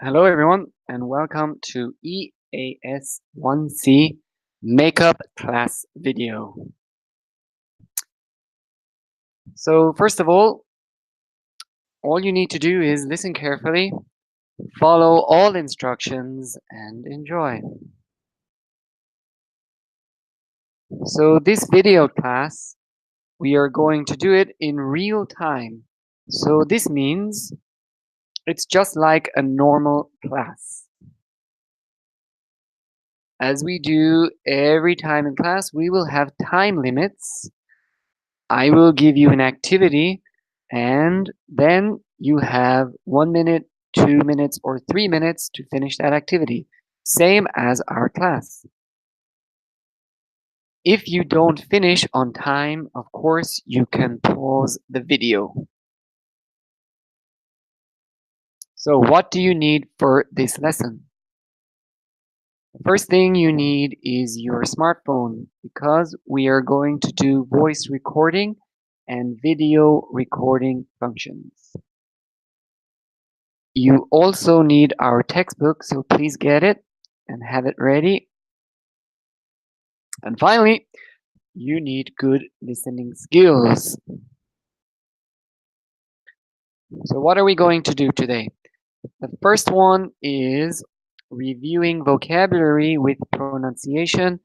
Hello everyone and welcome to EAS1C makeup class video. So first of all you need to do is listen carefully, follow all instructions and enjoy. So this video class, we are going to do it in real time. So this means it's just like a normal class. As we do every time in class, we will have time limits. I will give you an activity and then you have 1 minute, 2 minutes, or 3 minutes to finish that activity. Same as our class. If you don't finish on time, of course, you can pause the video. So what do you need for this lesson? The first thing you need is your smartphone because we are going to do voice recording and video recording functions. You also need our textbook, so please get it and have it ready. And finally, you need good listening skills. So what are we going to do today? The first one is reviewing vocabulary with pronunciation,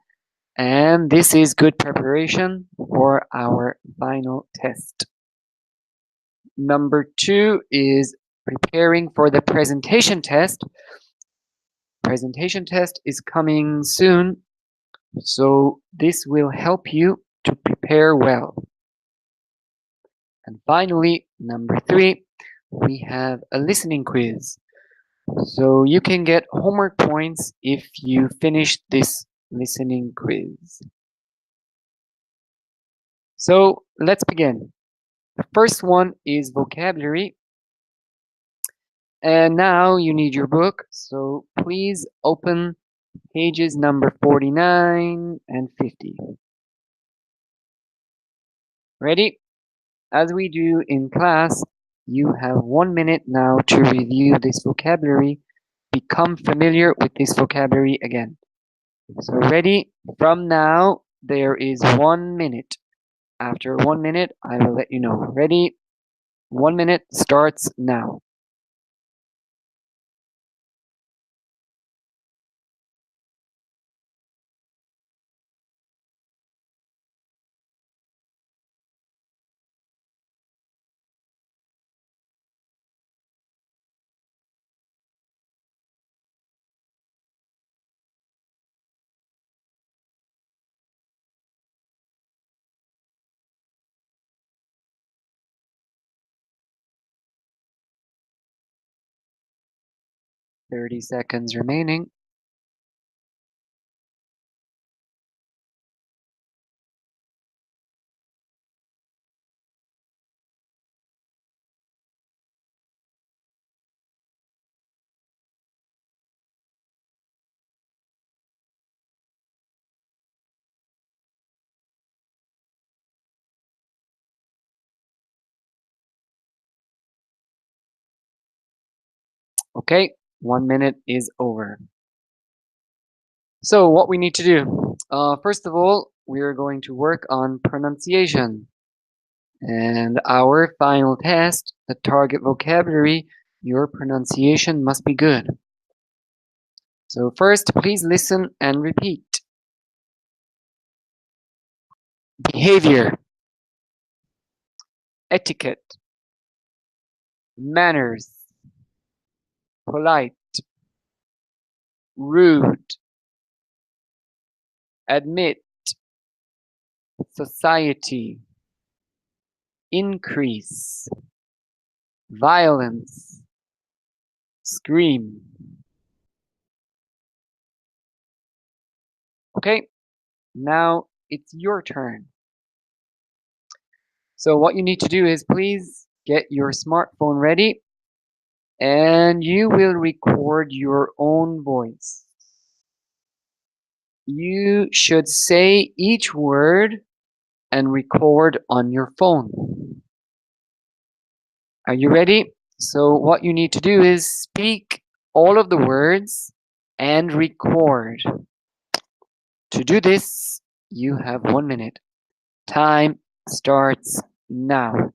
and this is good preparation for our final test. Number 2 is preparing for the presentation test. Presentation test is coming soon, so this will help you to prepare well. And finally, number 3, we have a listening quiz. So you can get homework points if you finish this listening quiz. So let's begin. The first one is vocabulary. And now you need your book, so please open pages number 49 and 50. Ready? As we do in class, you have 1 minute now to review this vocabulary. Become familiar with this vocabulary again. So ready? From now, there is 1 minute. After 1 minute, I will let you know. Ready? 1 minute starts now. Thirty seconds remaining. Okay, 1 minute is over. So what we need to do, first of all, we are going to work on pronunciation. And our final test, the target vocabulary, your pronunciation must be good. So first, please listen and repeat. Behavior, etiquette, manners, polite, rude, admit, society, increase, violence, scream. Okay, now it's your turn. So what you need to do is please get your smartphone ready and you will record your own voice. You should say each word and record on your phone. Are you ready? So what you need to do is speak all of the words and record. To do this, you have 1 minute. Time starts now.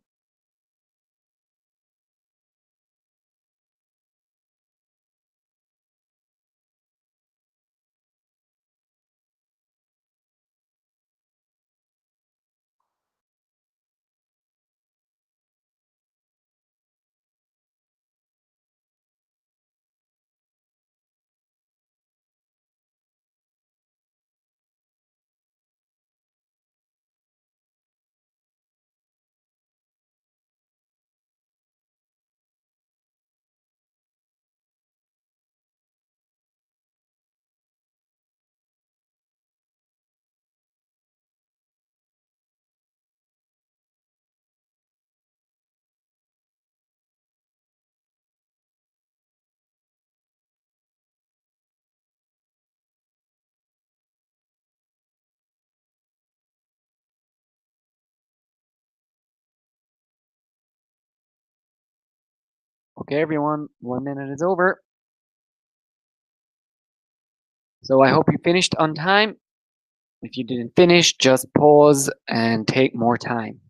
Okay, everyone, 1 minute is over. So I hope you finished on time. If you didn't finish, just pause and take more time.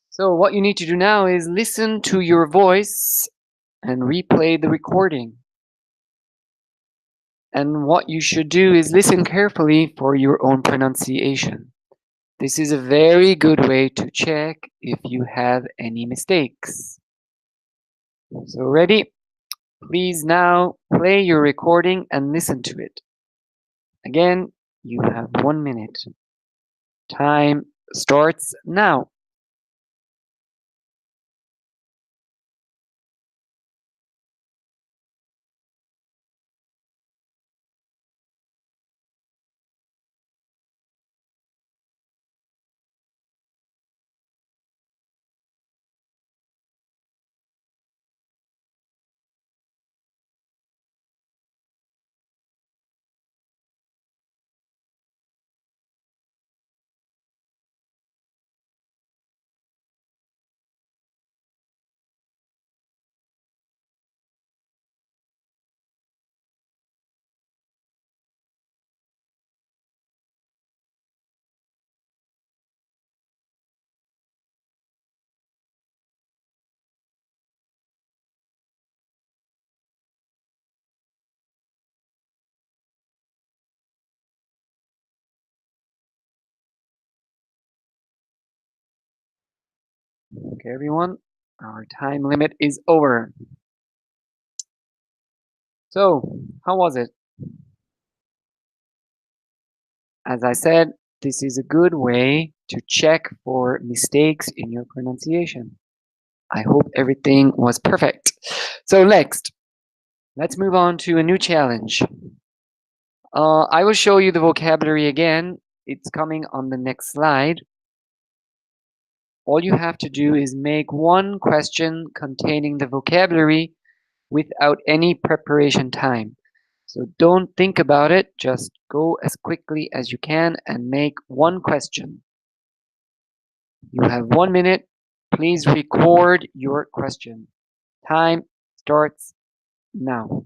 So what you need to do now is listen to your voice and replay the recording. And what you should do is listen carefully for your own pronunciation. This is a very good way to check if you have any mistakes. So ready? Please now play your recording and listen to it. Again, you have 1 minute. Time starts now. Okay, everyone, our time limit is over. So, how was it? As I said, this is a good way to check for mistakes in your pronunciation. I hope everything was perfect. So next, let's move on to a new challenge. I will show you the vocabulary again. It's coming on the next slide. All you have to do is make one question containing the vocabulary without any preparation time. So don't think about it, just go as quickly as you can and make one question. You have 1 minute. Please record your question. Time starts now.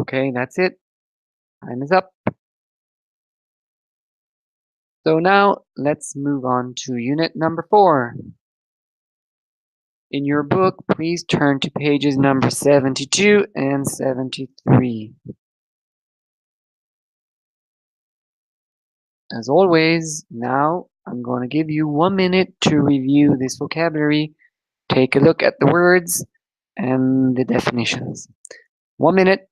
Okay, that's it. Time is up. So now let's move on to unit number 4. In your book, please turn to pages number 72 and 73. As always, now I'm going to give you 1 minute to review this vocabulary. Take a look at the words and the definitions. 1 minute.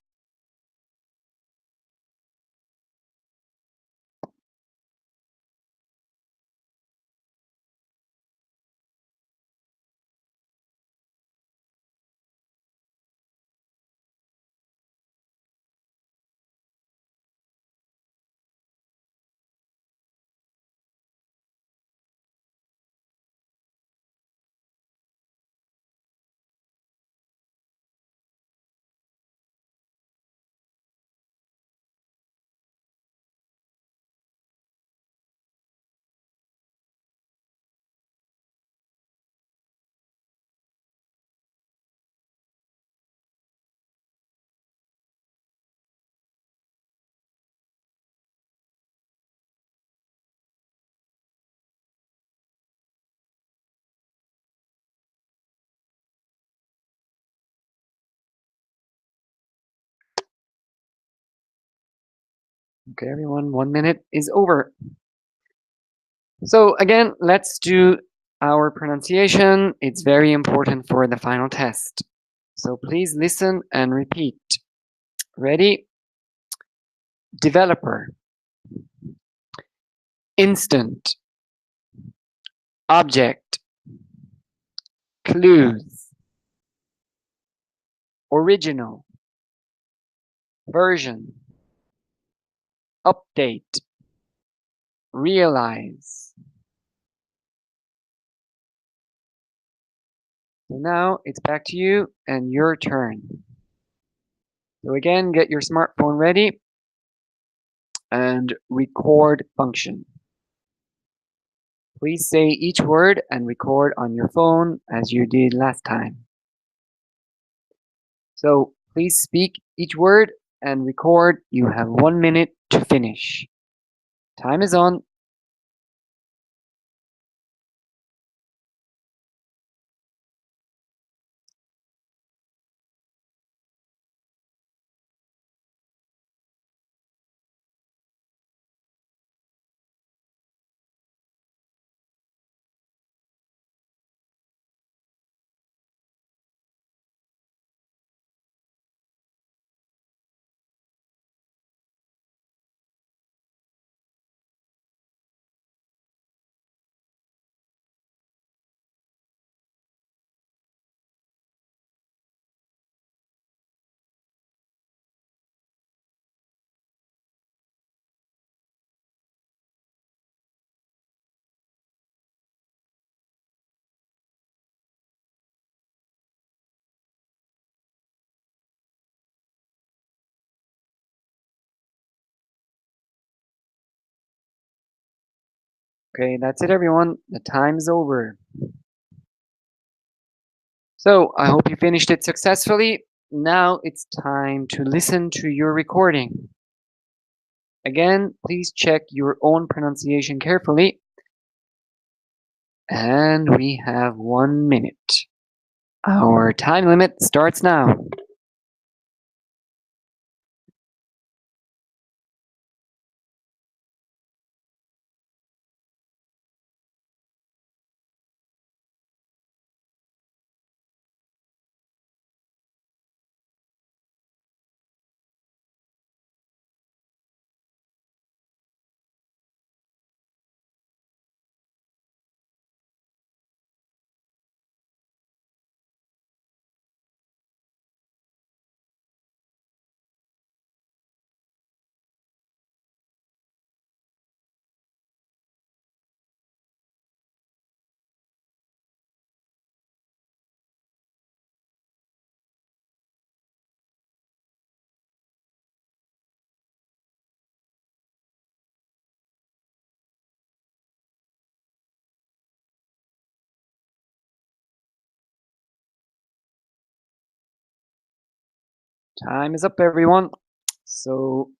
Okay, everyone, 1 minute is over. So again, let's do our pronunciation. It's very important for the final test. So please listen and repeat. Ready? Developer, instant, object, clues, original, version, update, realize. So now it's back to you and your turn. So again, get your smartphone ready and record function. Please say each word and record on your phone as you did last time. So please speak each word and record. You have 1 minute to finish. Time is on. Okay, that's it, everyone. The time is over. So I hope you finished it successfully. Now it's time to listen to your recording. Again, please check your own pronunciation carefully. And we have 1 minute. Our time limit starts now. Time is up, everyone. So,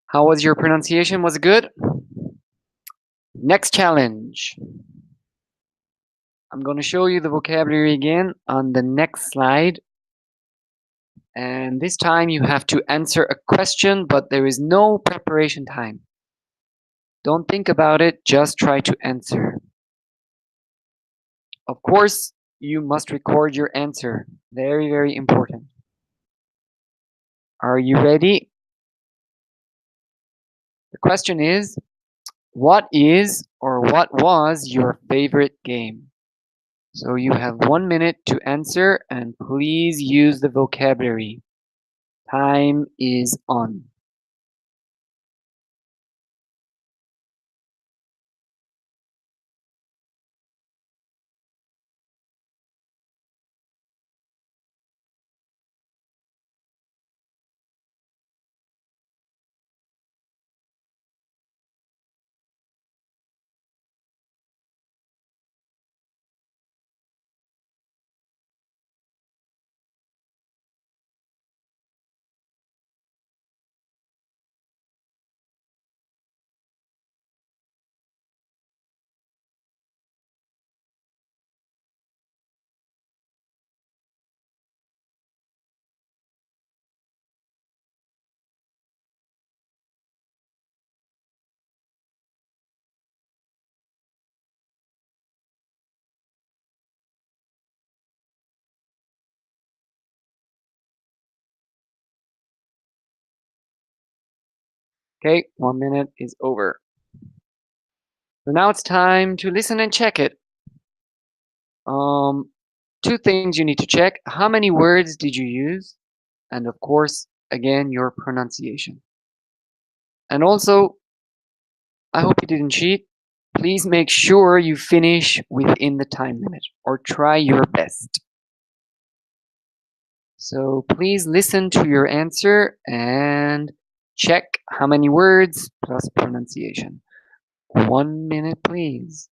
how was your pronunciation? Was it good? Next challenge. I'm going to show you the vocabulary again on the next slide. And this time you have to answer a question, but there is no preparation time. Don't think about it, just try to answer. Of course, you must record your answer. Very, very important. Are you ready? The question is, what is or what was your favorite game? So you have 1 minute to answer, and please use the vocabulary. Time is on. Okay, 1 minute is over. So now it's time to listen and check it. Two things you need to check. How many words did you use? And of course, again, your pronunciation. And also, I hope you didn't cheat. Please make sure you finish within the time limit or try your best. So please listen to your answer and check how many words plus pronunciation. 1 minute, please.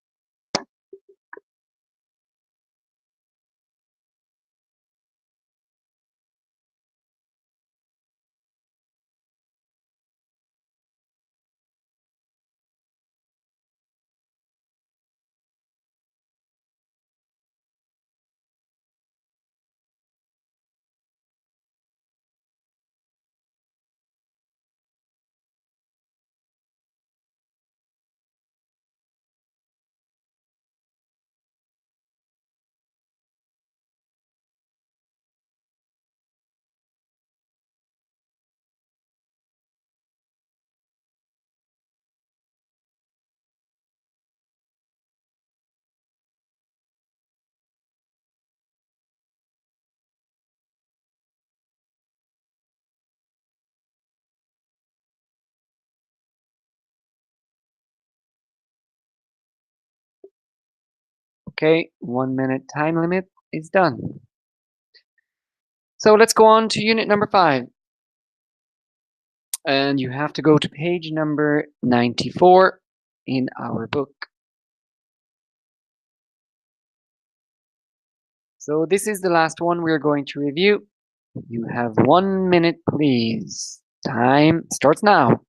Okay, 1 minute time limit is done. So let's go on to unit number 5. And you have to go to page number 94 in our book. So this is the last one we're going to review. You have 1 minute, please. Time starts now.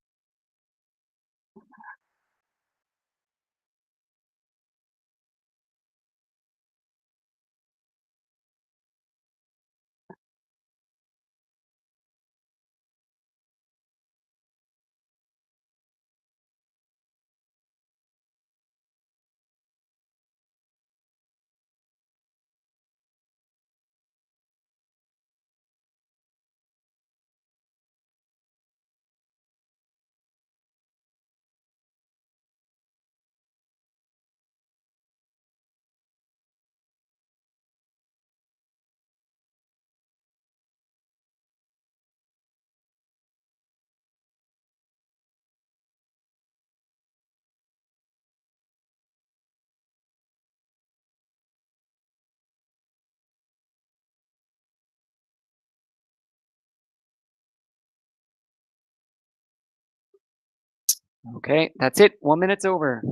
Okay, that's it. 1 minute's over.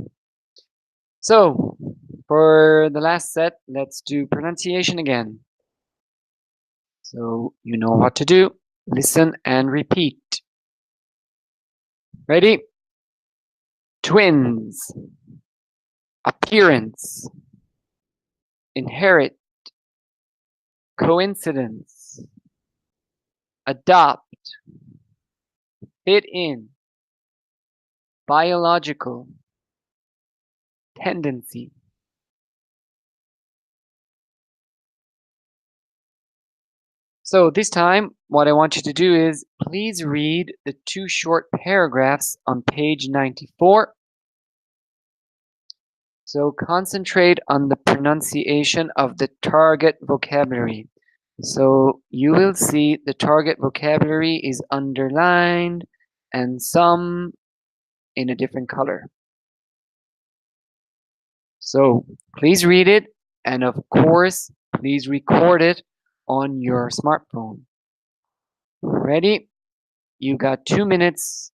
So for the last set, let's do pronunciation again. So you know what to do. Listen and repeat. Ready? Twins. Appearance. inherit, coincidence, adopt, fit in, biological, tendency. So this time, what I want you to do is please read the two short paragraphs on page 94. So concentrate on the pronunciation of the target vocabulary. So you will see the target vocabulary is underlined and some in a different color. So please read it, and of course, please record it on your smartphone. Ready? You got 2 minutes.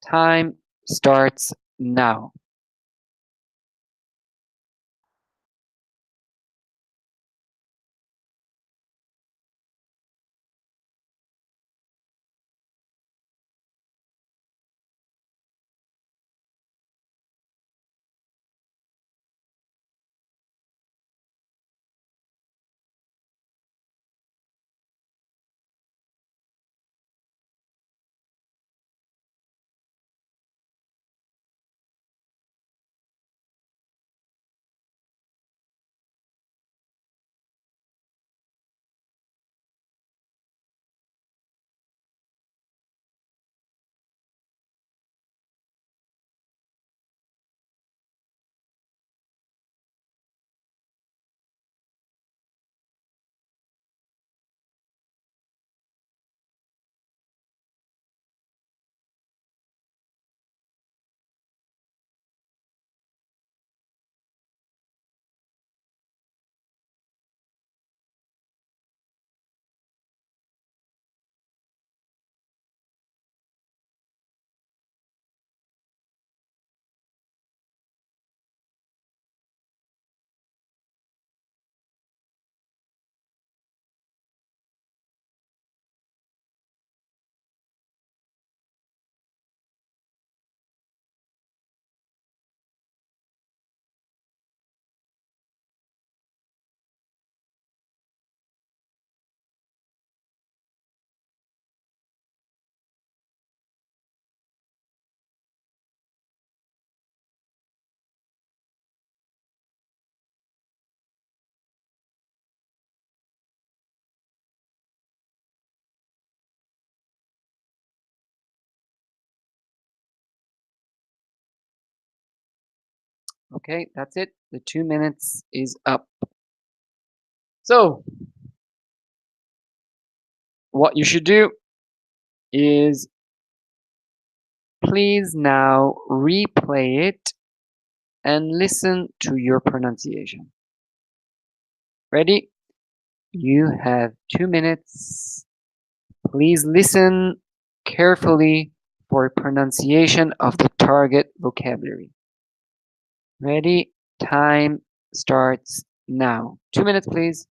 Time starts now. Okay, that's it. The 2 minutes is up. So what you should do is please now replay it and listen to your pronunciation. Ready? You have 2 minutes. Please listen carefully for pronunciation of the target vocabulary. Ready? Time starts now. 2 minutes, please.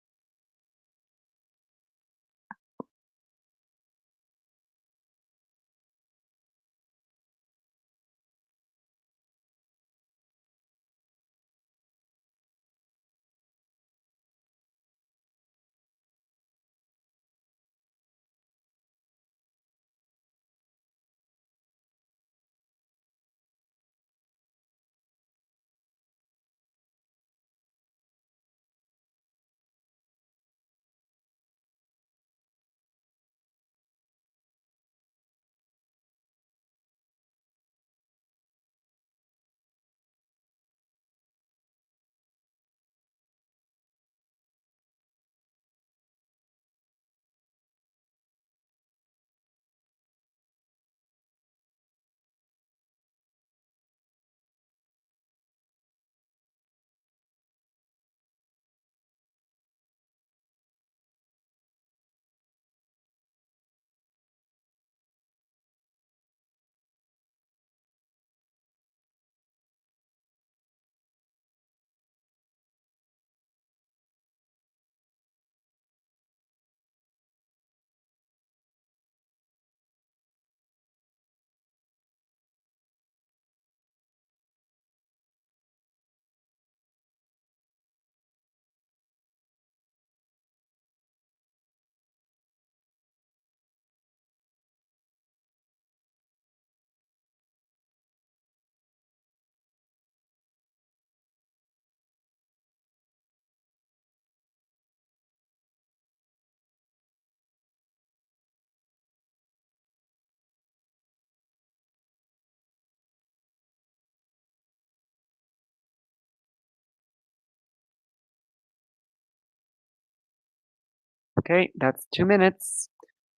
Okay, that's 2 minutes.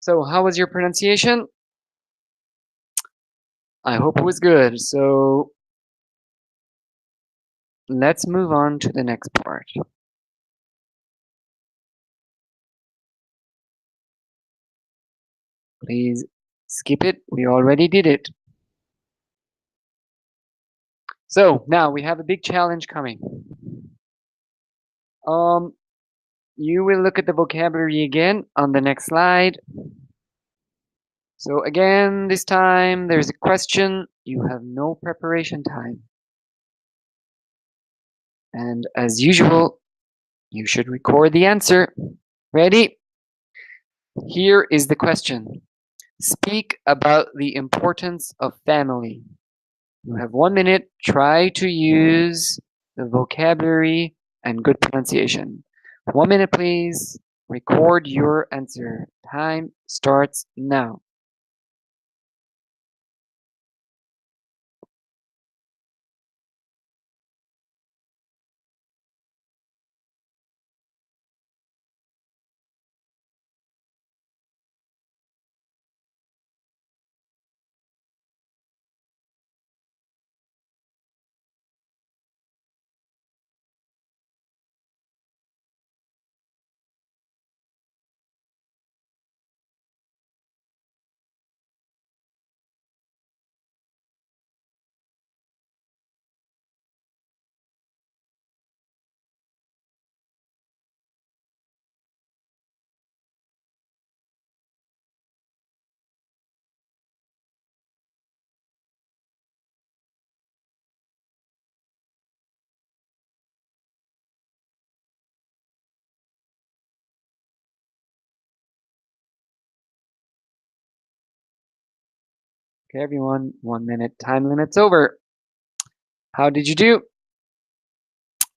So how was your pronunciation? I hope it was good. So let's move on to the next part. Please skip it. We already did it. So now we have a big challenge coming. Um, you will look at the vocabulary again on the next slide. So again, this time there's a question. You have no preparation time. And as usual, you should record the answer. Ready? Here is the question. Speak about the importance of family. You have 1 minute. Try to use the vocabulary and good pronunciation. 1 minute, please. Record your answer. Time starts now. Okay, everyone, 1 minute. Time limit's over. How did you do?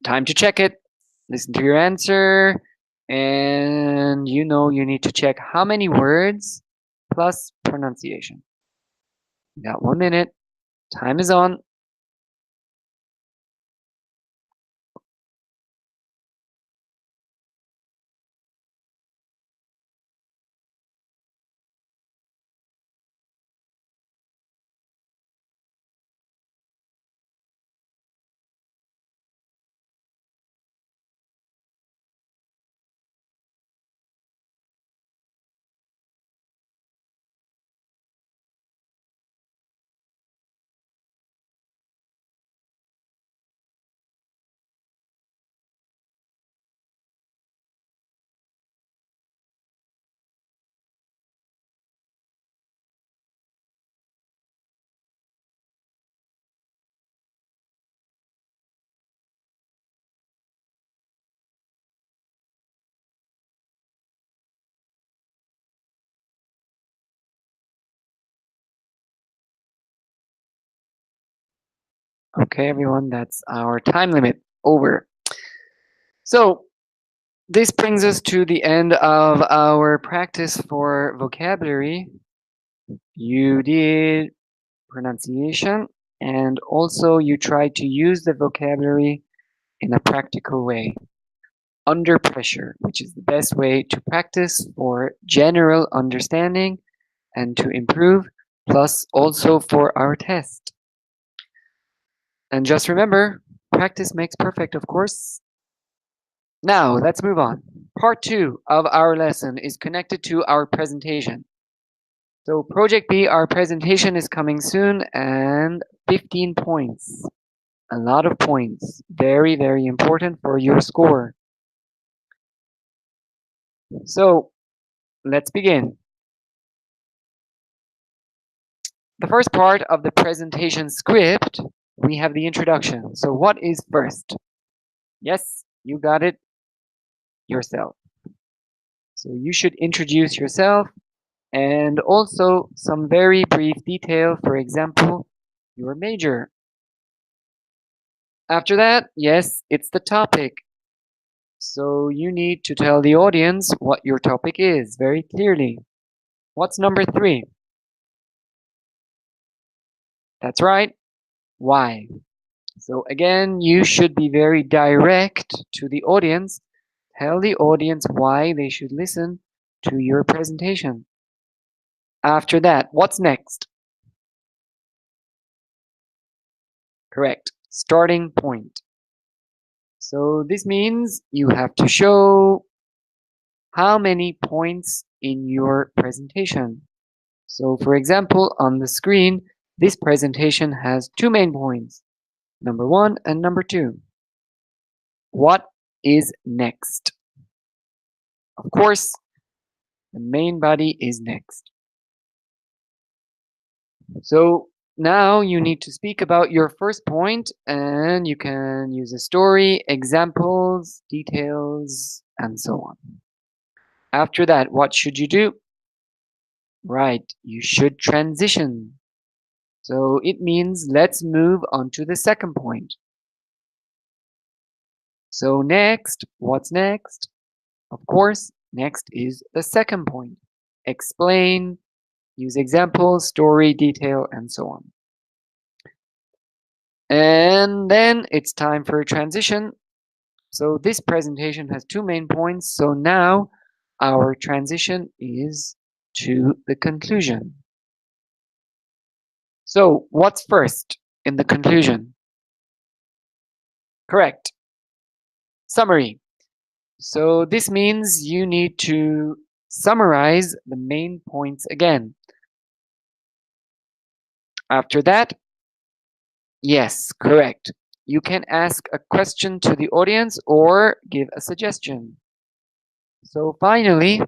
Time to check it. Listen to your answer. And you know you need to check how many words plus pronunciation. You got 1 minute. Time is on. Okay, everyone, that's our time limit over. So this brings us to the end of our practice for vocabulary. You did pronunciation and also you tried to use the vocabulary in a practical way under pressure, which is the best way to practice for general understanding and to improve, plus also for our test. And just remember, practice makes perfect, of course. Now, let's move on. Part 2 of our lesson is connected to our presentation. So Project B, our presentation is coming soon, and 15 points. A lot of points. Very, very important for your score. So let's begin. The first part of the presentation script, we have the introduction. So what is first? Yes, you got it. Yourself. So you should introduce yourself and also some very brief detail, for example, your major. After that, yes, it's the topic. So you need to tell the audience what your topic is very clearly. What's number 3? That's right. Why? So again, you should be very direct to the audience, Tell the audience why they should listen to your presentation. After that, what's next? Correct. Starting point. So this means you have to show how many points in your presentation. So for example, on the screen, this presentation has two main points, number 1 and number 2. What is next? Of course, the main body is next. So now you need to speak about your first point, and you can use a story, examples, details, and so on. After that, what should you do? Right, you should transition. So it means let's move on to the second point. So next, what's next? Of course, next is the second point. Explain, use examples, story, detail, and so on. And then it's time for a transition. So this presentation has two main points. So now our transition is to the conclusion. So what's first in the conclusion? Correct. Summary. So this means you need to summarize the main points again. After that, yes, correct. You can ask a question to the audience or give a suggestion. So finally,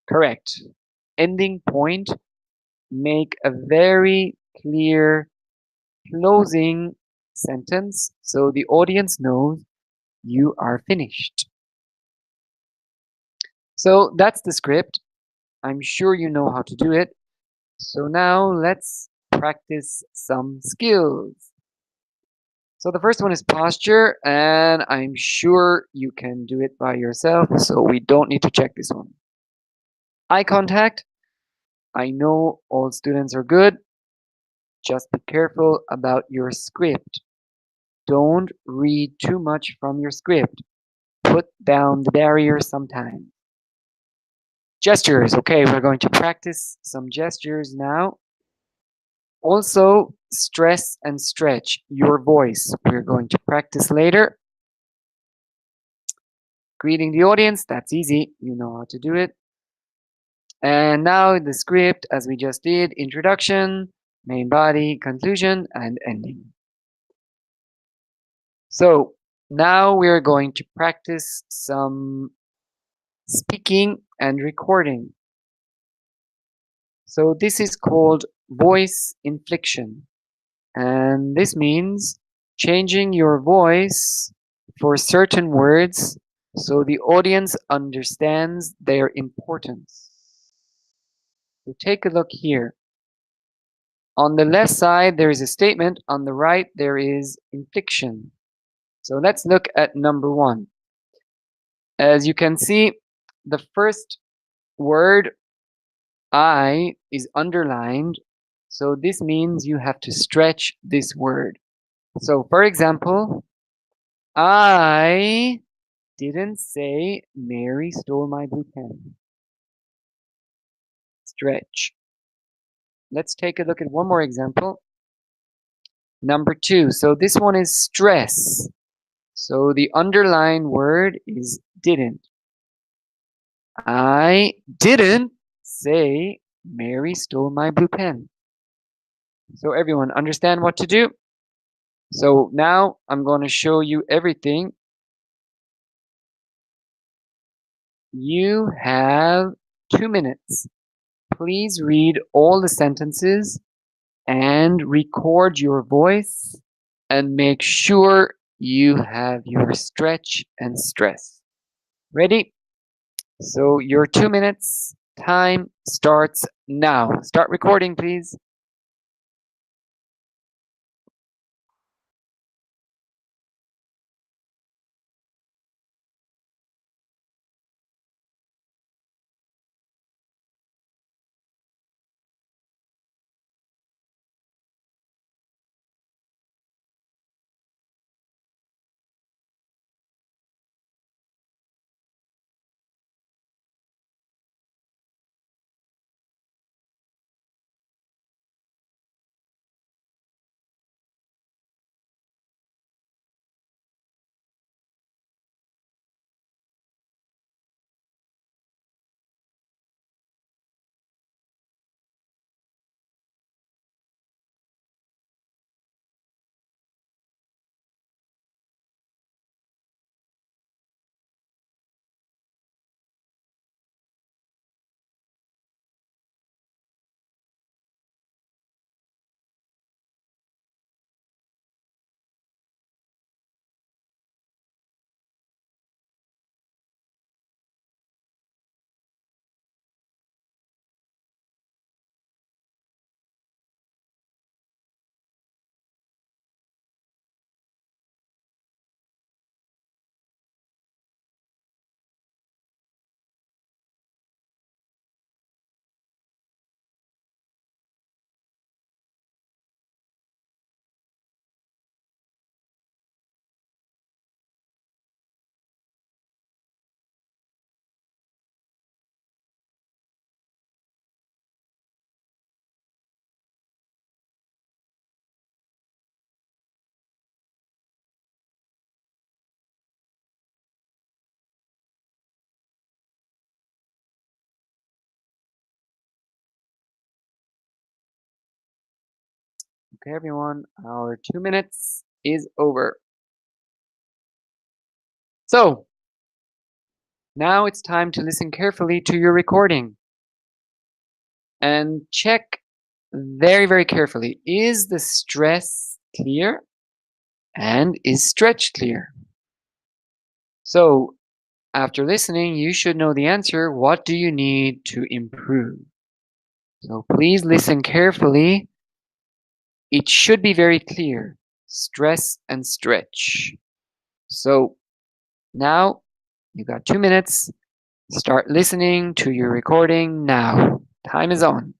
correct. Ending point, make a very clear closing sentence so the audience knows you are finished. So that's the script. I'm sure you know how to do it. So now let's practice some skills. So the first one is posture, and I'm sure you can do it by yourself, so we don't need to check this one. Eye contact. I know all students are good. Just be careful about your script. Don't read too much from your script. Put down the barrier sometimes. Gestures. Okay, we're going to practice some gestures now. Also, stress and stretch your voice. We're going to practice later. Greeting the audience, that's easy. You know how to do it. And now the script, as we just did, introduction, main body, conclusion, and ending. So now we're going to practice some speaking and recording. So this is called voice inflection. And this means changing your voice for certain words so the audience understands their importance. So take a look here. On the left side, there is a statement. On the right, there is inflection. So let's look at number 1. As you can see, the first word, I, is underlined. So this means you have to stretch this word. So for example, I didn't say Mary stole my blue pen. Stretch. Let's take a look at one more example. Number 2. So this one is stress. So the underlined word is didn't. I didn't say Mary stole my blue pen. So everyone understand what to do? So now I'm going to show you everything. You have 2 minutes. Please read all the sentences and record your voice and make sure you have your stretch and stress. Ready? So your 2 minutes time starts now. Start recording, please. Okay, everyone, our 2 minutes is over. So, now it's time to listen carefully to your recording and check very, very carefully. Is the stress clear and is stretch clear? So, after listening, you should know the answer. What do you need to improve? So please listen carefully. It should be very clear. Stress and stretch. So now you got 2 minutes. Start listening to your recording now. Time is on.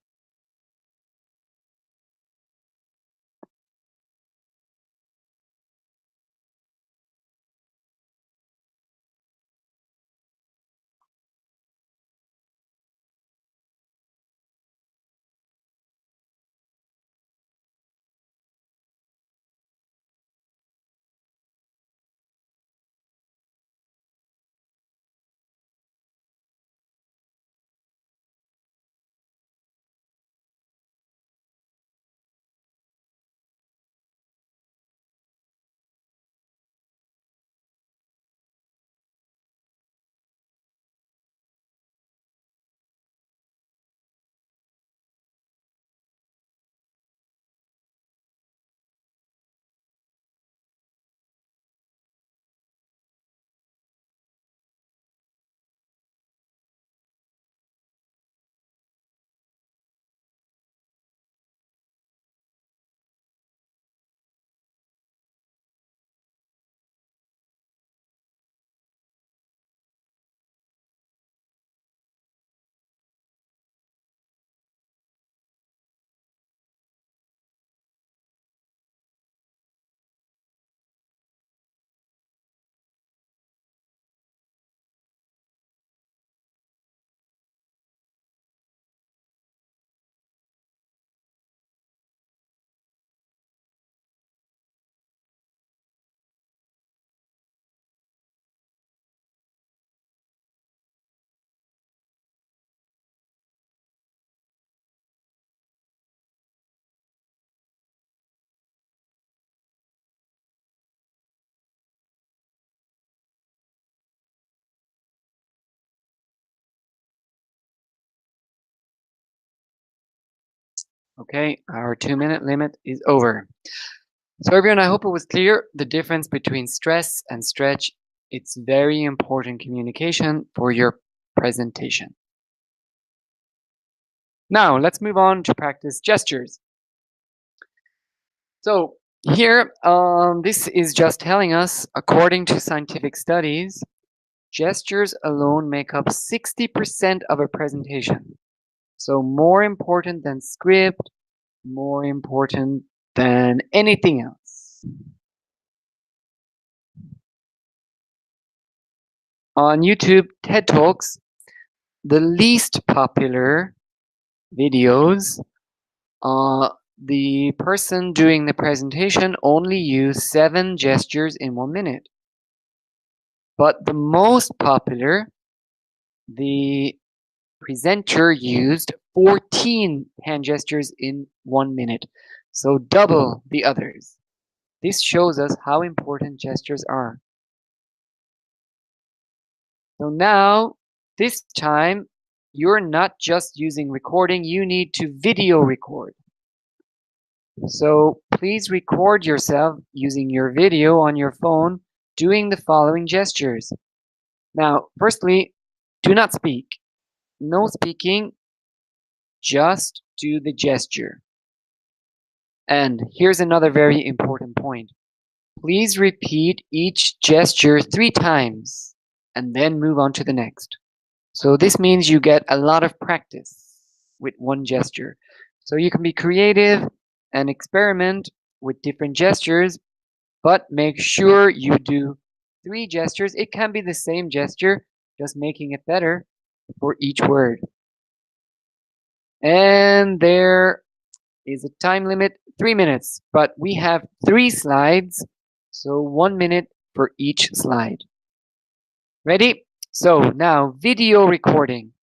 Okay, our 2 minute limit is over. So everyone, I hope it was clear the difference between stress and stretch. It's very important communication for your presentation. Now let's move on to practice gestures. So here, this is just telling us, according to scientific studies, gestures alone make up 60% of a presentation. So more important than script, more important than anything else. On YouTube, TED Talks, the least popular videos, the person doing the presentation only used 7 gestures in 1 minute. But the most popular, the presenter used 14 hand gestures in 1 minute, so double the others. This shows us how important gestures are. So now, this time, you're not just using recording, you need to video record. So please record yourself using your video on your phone doing the following gestures. Now, firstly, do not speak. No speaking, just do the gesture. And here's another very important point. Please repeat each gesture 3 times and then move on to the next. So this means you get a lot of practice with one gesture. So you can be creative and experiment with different gestures, but make sure you do 3 gestures. It can be the same gesture, just making it better for each word. And there is a time limit, 3 minutes, but we have 3 slides, so 1 minute for each slide. Ready? So now video recording.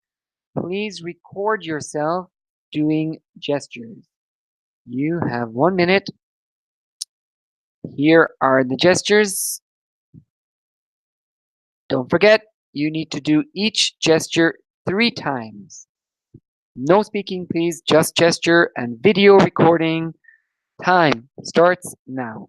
Please record yourself doing gestures. You have 1 minute. Here are the gestures. Don't forget, you need to do each gesture 3 times. No speaking, please, just gesture and video recording. Time starts now.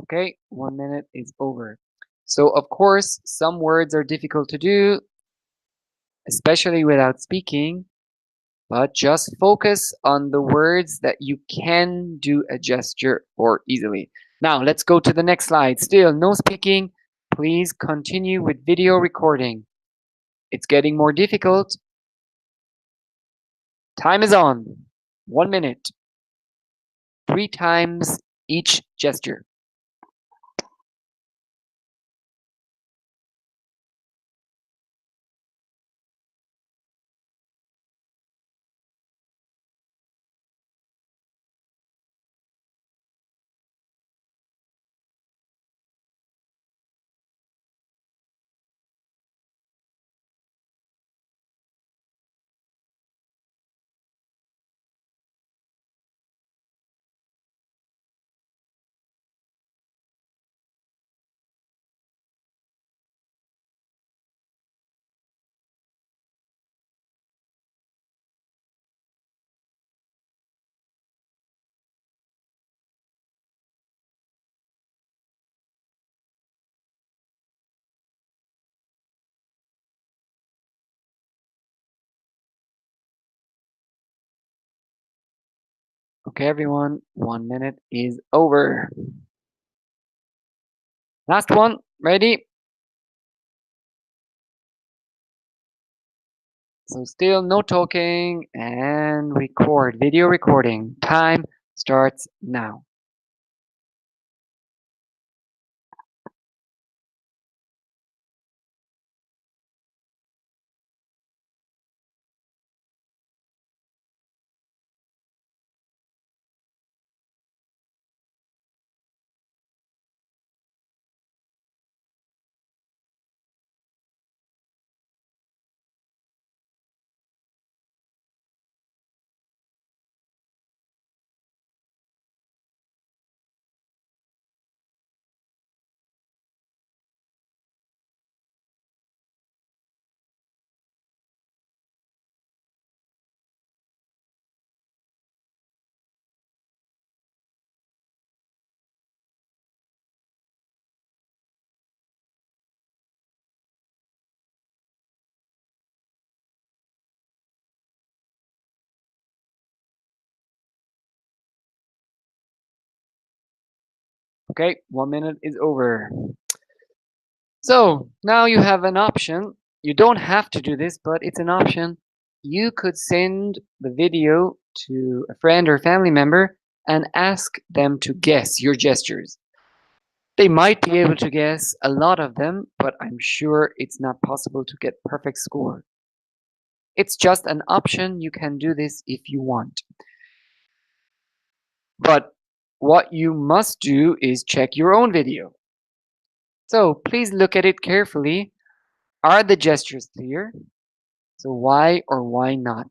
Okay, 1 minute is over. So, of course, some words are difficult to do, especially without speaking, but just focus on the words that you can do a gesture for easily. Now, let's go to the next slide. Still, no speaking. Please continue with video recording. It's getting more difficult. Time is on. 1 minute. 3 times each gesture. Okay, everyone, 1 minute is over. Last one. Ready? So still no talking and record. Video recording. Time starts now. Okay, 1 minute is over. So now you have an option. You don't have to do this, but it's an option. You could send the video to a friend or family member and ask them to guess your gestures. They might be able to guess a lot of them, but I'm sure it's not possible to get perfect score. It's just an option. You can do this if you want. But what you must do is check your own video. So please look at it carefully. Are the gestures clear? So why or why not?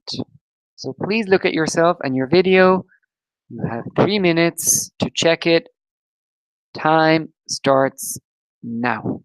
So please look at yourself and your video. You have 3 minutes to check it. Time starts now.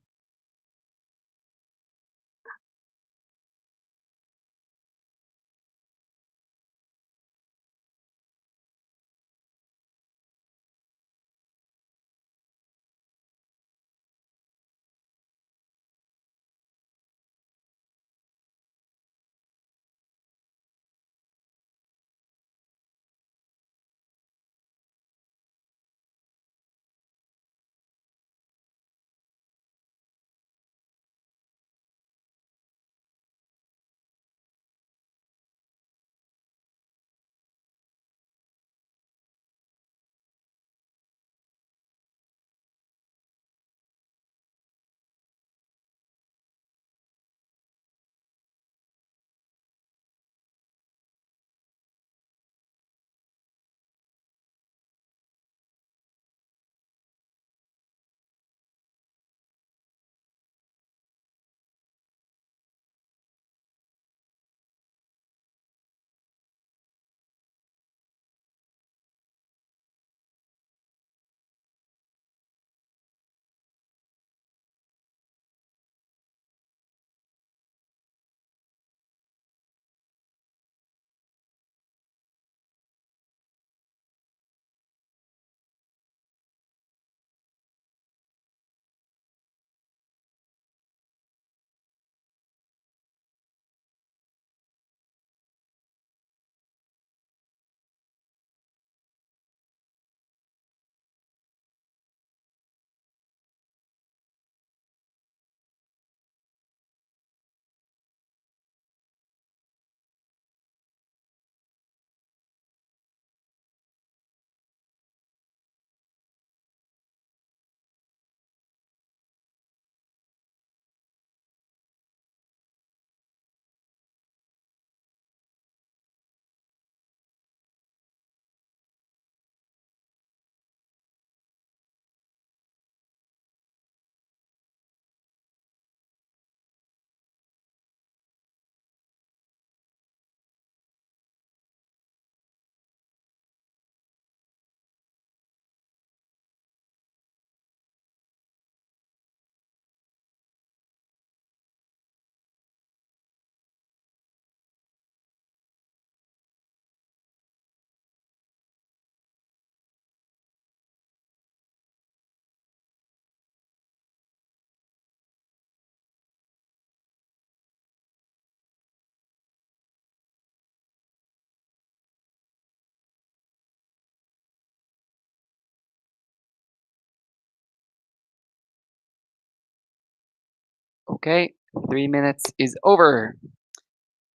Okay, 3 minutes is over.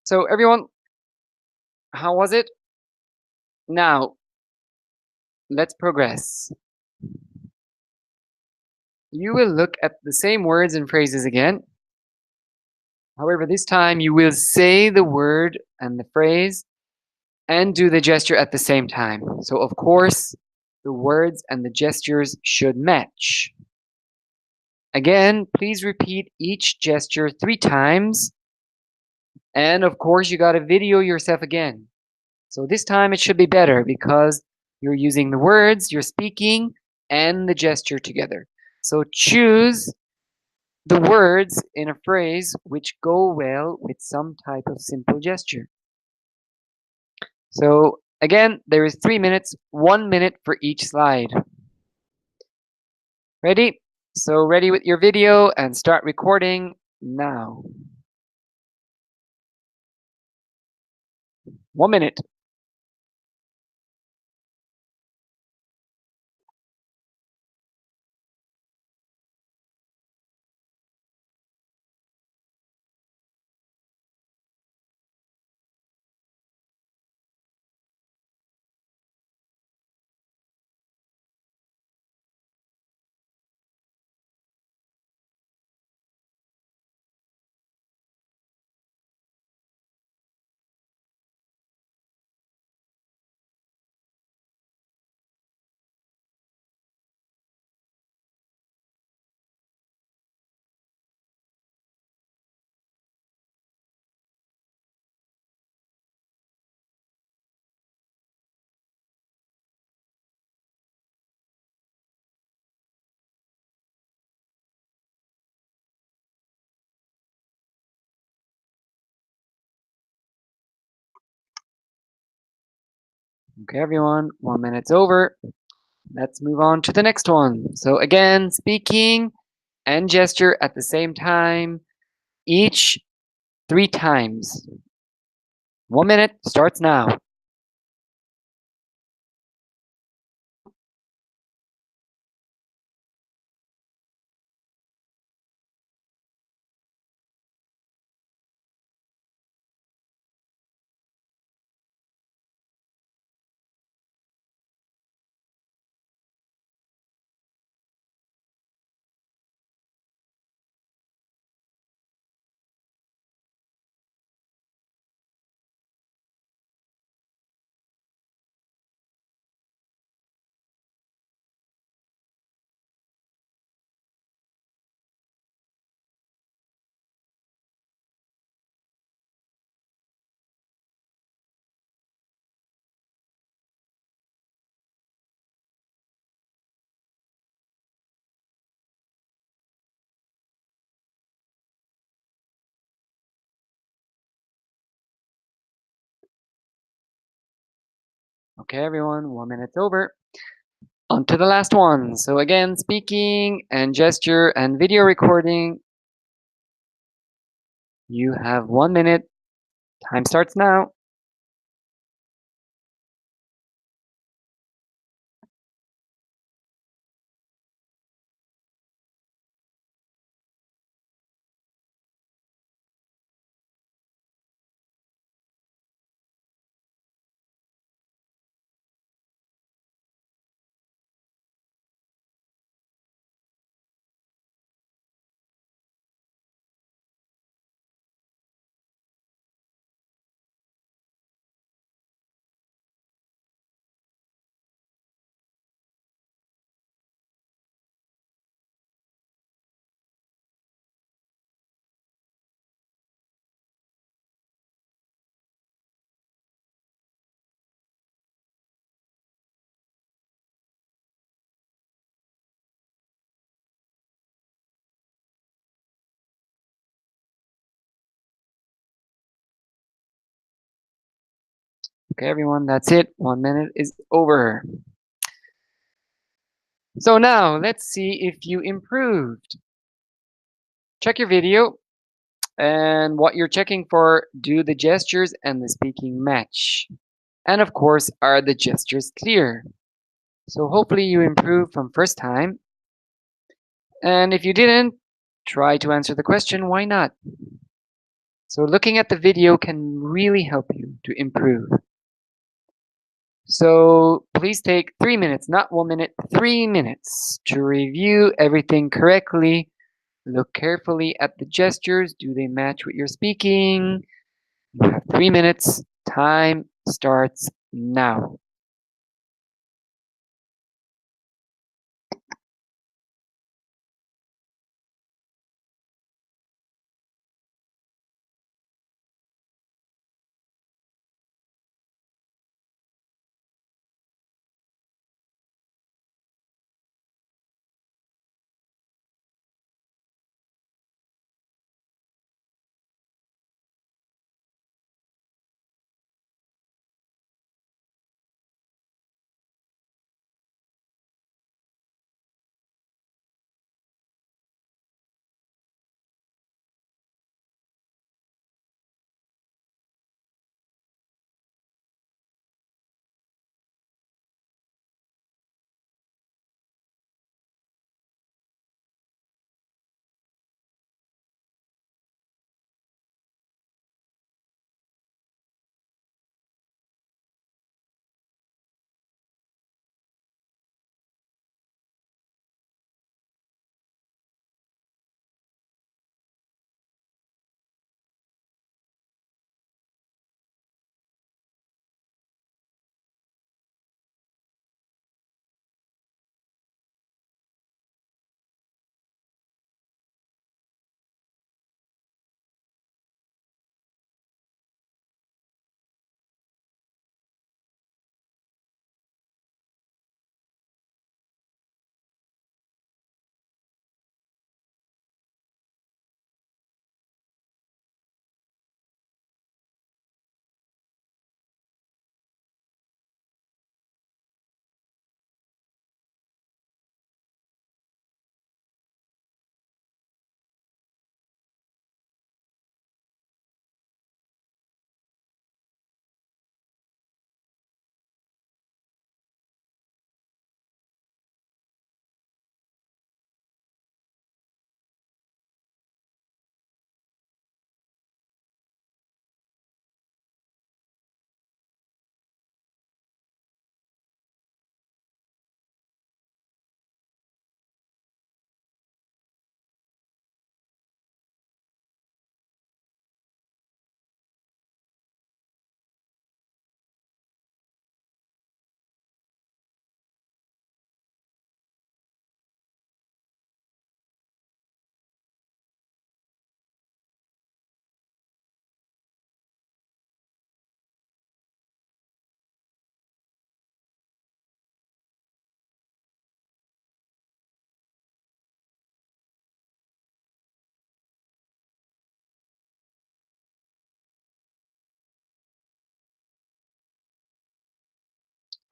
So everyone, how was it? Now, let's progress. You will look at the same words and phrases again. However, this time you will say the word and the phrase and do the gesture at the same time. So, of course, the words and the gestures should match. Again, please repeat each gesture 3 times. And of course, you got to video yourself again. So this time it should be better because you're using the words, you're speaking, and the gesture together. So choose the words in a phrase which go well with some type of simple gesture. So again, there is 3 minutes, 1 minute for each slide. Ready? So ready with your video and start recording now. 1 minute. Okay, everyone, 1 minute's over. Let's move on to the next one. So again, speaking and gesture at the same time, each 3 times. 1 minute starts now. Okay, everyone, 1 minute's over. On to the last one. So again, speaking and gesture and video recording. You have 1 minute. Time starts now. Okay, everyone, that's it. 1 minute is over. So now let's see if you improved. Check your video, and what you're checking for, do the gestures and the speaking match? And of course, are the gestures clear? So hopefully you improved from first time. And if you didn't, Try to answer the question, why not? So looking at the video can really help you to improve. So please take 3 minutes, not 1 minute, 3 minutes to review everything correctly. Look carefully at the gestures. Do they match what you're speaking? You have 3 minutes. Time starts now.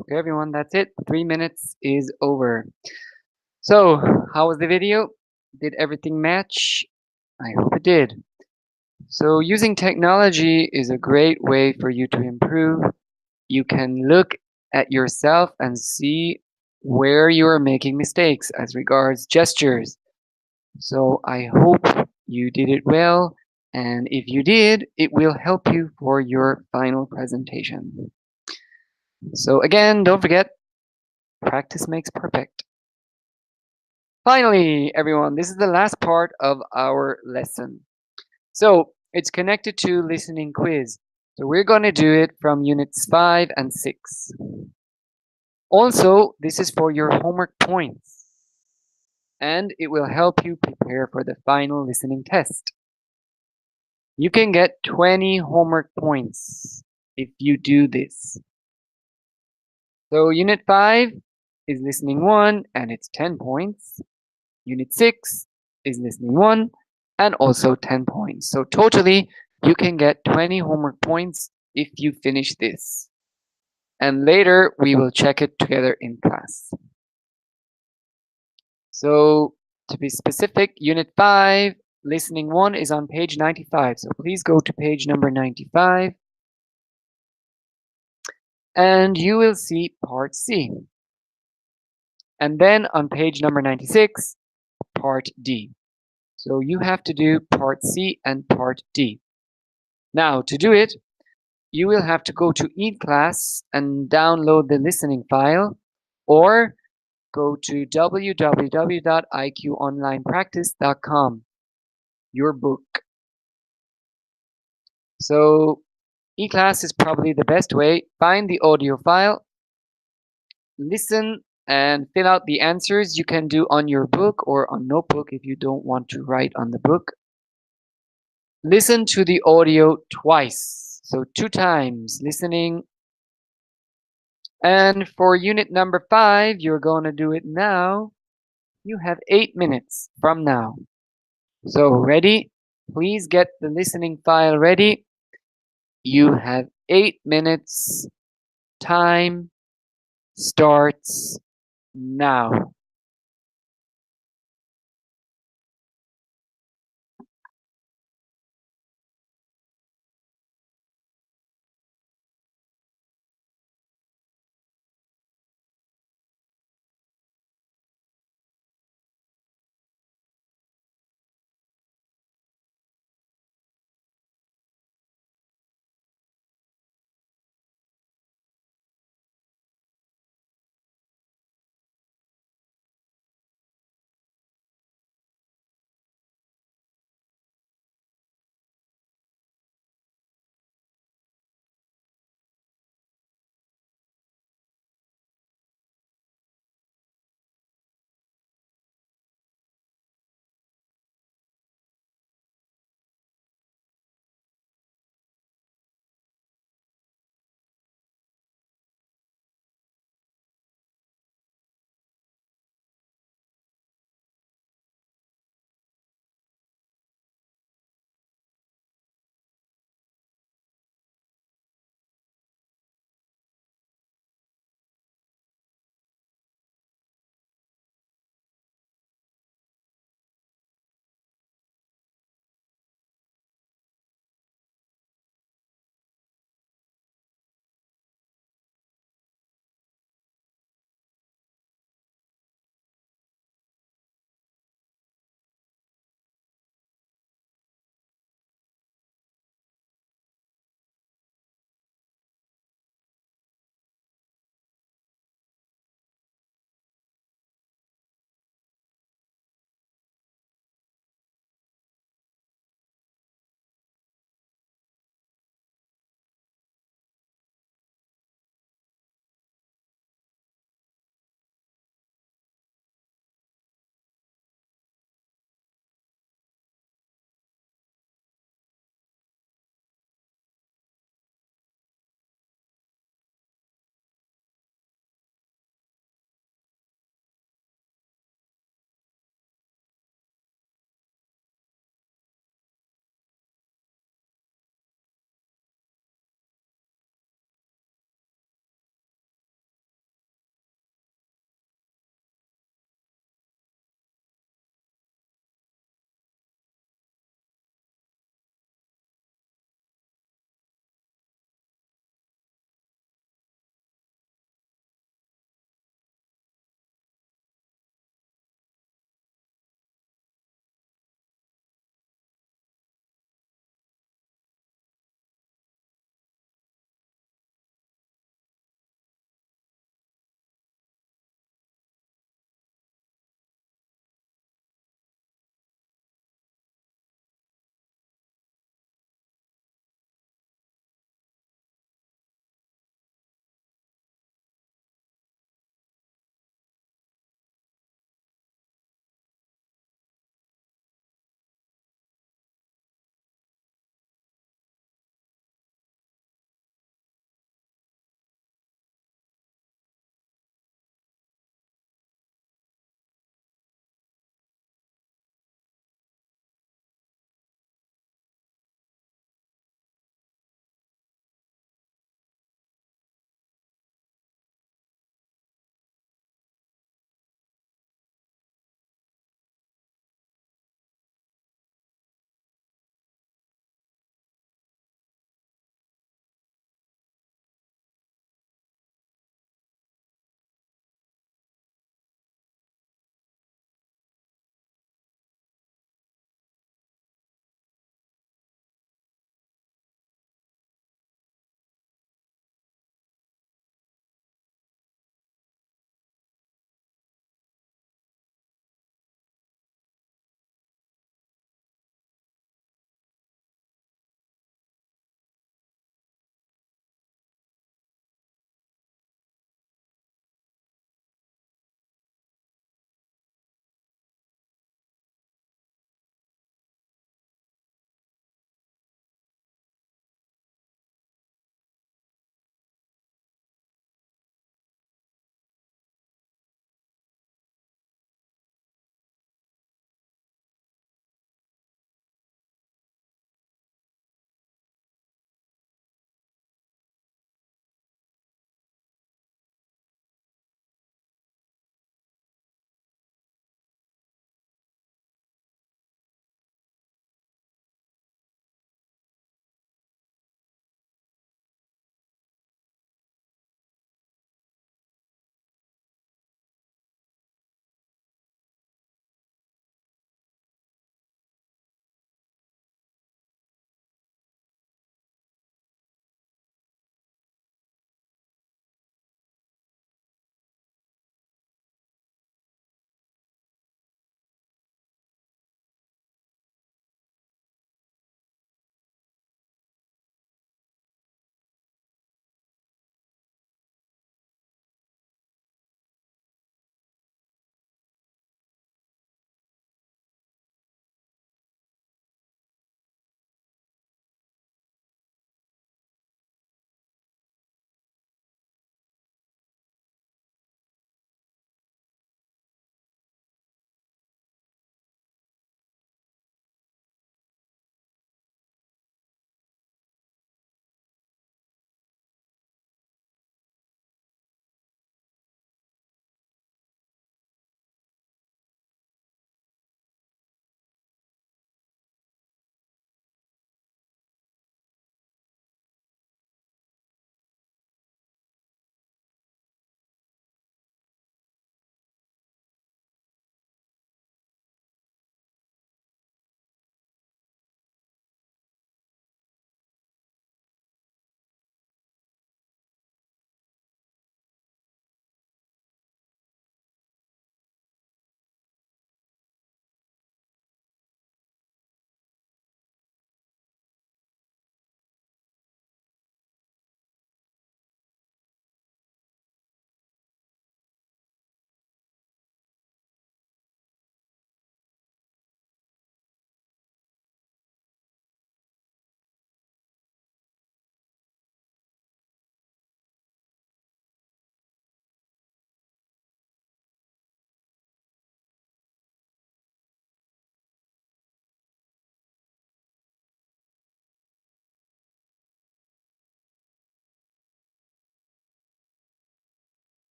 Okay, everyone, that's it. 3 minutes is over. So, how was the video? Did everything match? I hope it did. So, using technology is a great way for you to improve. You can look at yourself and see where you are making mistakes as regards gestures. So, I hope you did it well, and if you did, it will help you for your final presentation. So, again, don't forget, practice makes perfect. Finally, everyone, this is the last part of our lesson. So it's connected to listening quiz. So we're going to do it from units 5 and 6. Also, this is for your homework points, and it will help you prepare for the final listening test. You can get 20 homework points if you do this. So unit 5 is listening 1, and it's 10 points. Unit 6 is listening 1 and also 10 points. So totally, you can get 20 homework points if you finish this. And later, we will check it together in class. So to be specific, Unit 5, Listening 1 is on page 95. So please go to page number 95. And you will see Part C. And then on page number 96, Part D. So you have to do part C and part D. Now, to do it, you will have to go to eClass and download the listening file, or go to www.iqonlinepractice.com, your book. So eClass is probably the best way. Find the audio file, listen, and fill out the answers. You can do on your book or on notebook if you don't want to write on the book. Listen to the audio twice, so 2 times listening. And for unit number 5, you're going to do it now. You have 8 minutes from now. So ready? Please get the listening file ready. You have 8 minutes. Time starts now.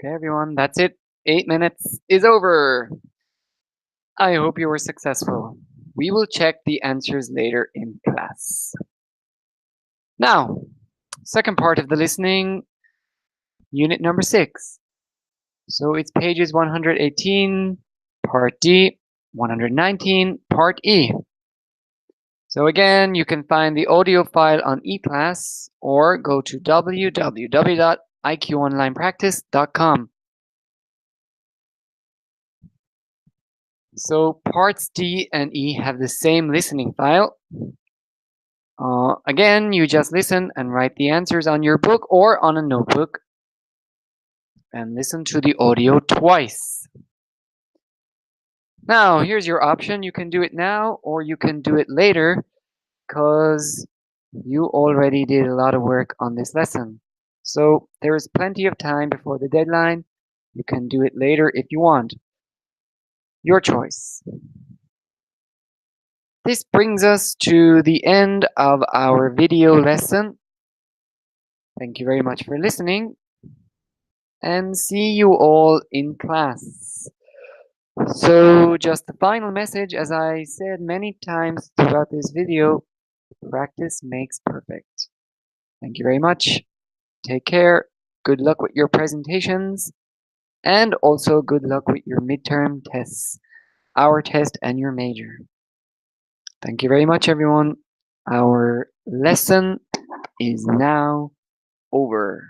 Okay, everyone, that's it. 8 minutes is over. I hope you were successful. We will check the answers later in class. Now, second part of the listening, unit number 6. So it's pages 118, part D, 119, part E. So again, you can find the audio file on eClass or go to www.iqonlinepractice.com. So parts D and E have the same listening file. Again, you just listen and write the answers on your book or on a notebook and listen to the audio twice. Now, here's your option. You can do it now or you can do it later because you already did a lot of work on this lesson. So there is plenty of time before the deadline. You can do it later if you want. Your choice. This brings us to the end of our video lesson. Thank you very much for listening and see you all in class. So just the final message, as I said many times throughout this video, practice makes perfect. Thank you very much. Take care. Good luck with your presentations and also good luck with your midterm tests, our test and your major. Thank you very much, everyone. Our lesson is now over.